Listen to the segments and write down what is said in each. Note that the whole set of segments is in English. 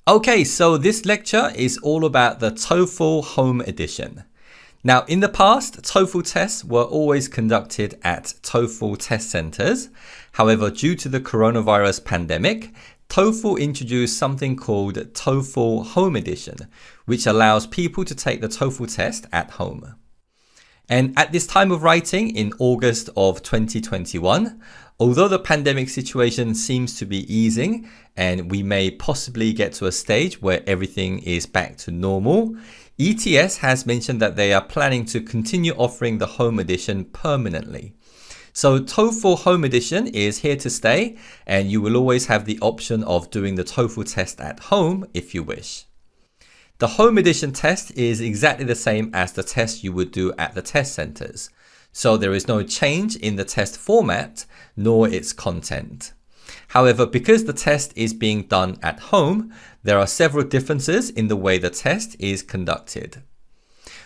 Okay, so this lecture is all about the TOEFL Home Edition. Now, in the past, TOEFL tests were always conducted at TOEFL test centers. However, due to the coronavirus pandemic, TOEFL introduced something called TOEFL Home Edition, which allows people to take the TOEFL test at home. And at this time of writing, in August of 2021, although the pandemic situation seems to be easing and we may possibly get to a stage where everything is back to normal, ETS has mentioned that they are planning to continue offering the Home Edition permanently. So TOEFL Home Edition is here to stay, and you will always have the option of doing the TOEFL test at home if you wish. The Home Edition test is exactly the same as the test you would do at the test centers. So there is no change in the test format nor its content. However, because the test is being done at home, there are several differences in the way the test is conducted.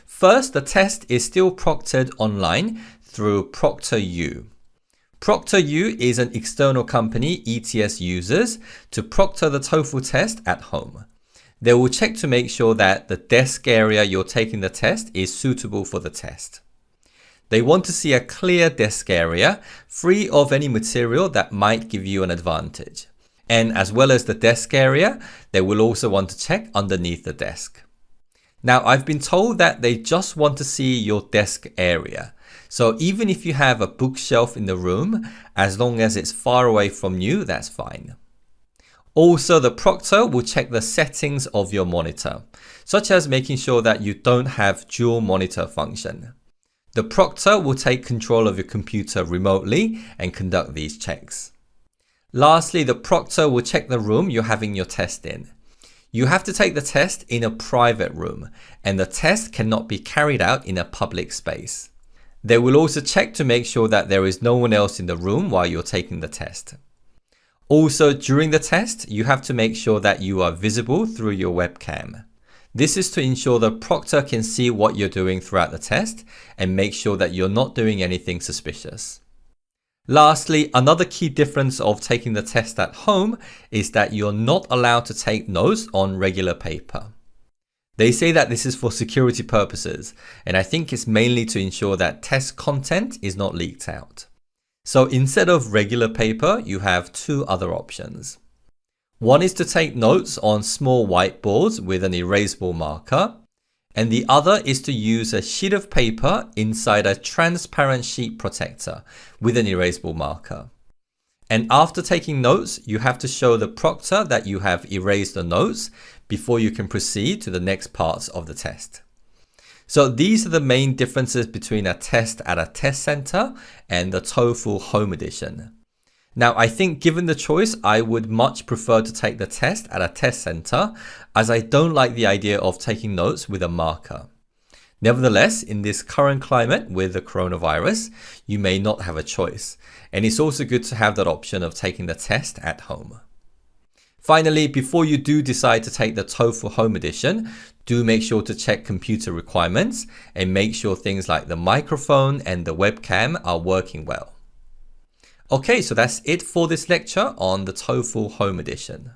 First, the test is still proctored online through ProctorU. ProctorU is an external company ETS uses to proctor the TOEFL test at home. They will check to make sure that the desk area you're taking the test is suitable for the test. They want to see a clear desk area, free of any material that might give you an advantage. And as well as the desk area, they will also want to check underneath the desk. Now, I've been told that they just want to see your desk area. So even if you have a bookshelf in the room, as long as it's far away from you, that's fine. Also, the proctor will check the settings of your monitor, such as making sure that you don't have dual monitor function. The proctor will take control of your computer remotely and conduct these checks. Lastly, the proctor will check the room you're having your test in. You have to take the test in a private room, and the test cannot be carried out in a public space. They will also check to make sure that there is no one else in the room while you're taking the test. Also, during the test, you have to make sure that you are visible through your webcam. This is to ensure the proctor can see what you're doing throughout the test and make sure that you're not doing anything suspicious. Lastly, another key difference of taking the test at home is that you're not allowed to take notes on regular paper. They say that this is for security purposes, and I think it's mainly to ensure that test content is not leaked out. So instead of regular paper, you have two other options. One is to take notes on small whiteboards with an erasable marker, and the other is to use a sheet of paper inside a transparent sheet protector with an erasable marker. And after taking notes, you have to show the proctor that you have erased the notes before you can proceed to the next parts of the test. So these are the main differences between a test at a test center and the TOEFL Home Edition. Now, I think given the choice, I would much prefer to take the test at a test center, as I don't like the idea of taking notes with a marker. Nevertheless, in this current climate with the coronavirus, you may not have a choice, and it's also good to have that option of taking the test at home. Finally, before you do decide to take the TOEFL Home Edition, do make sure to check computer requirements and make sure things like the microphone and the webcam are working well. Okay, so that's it for this lecture on the TOEFL Home Edition.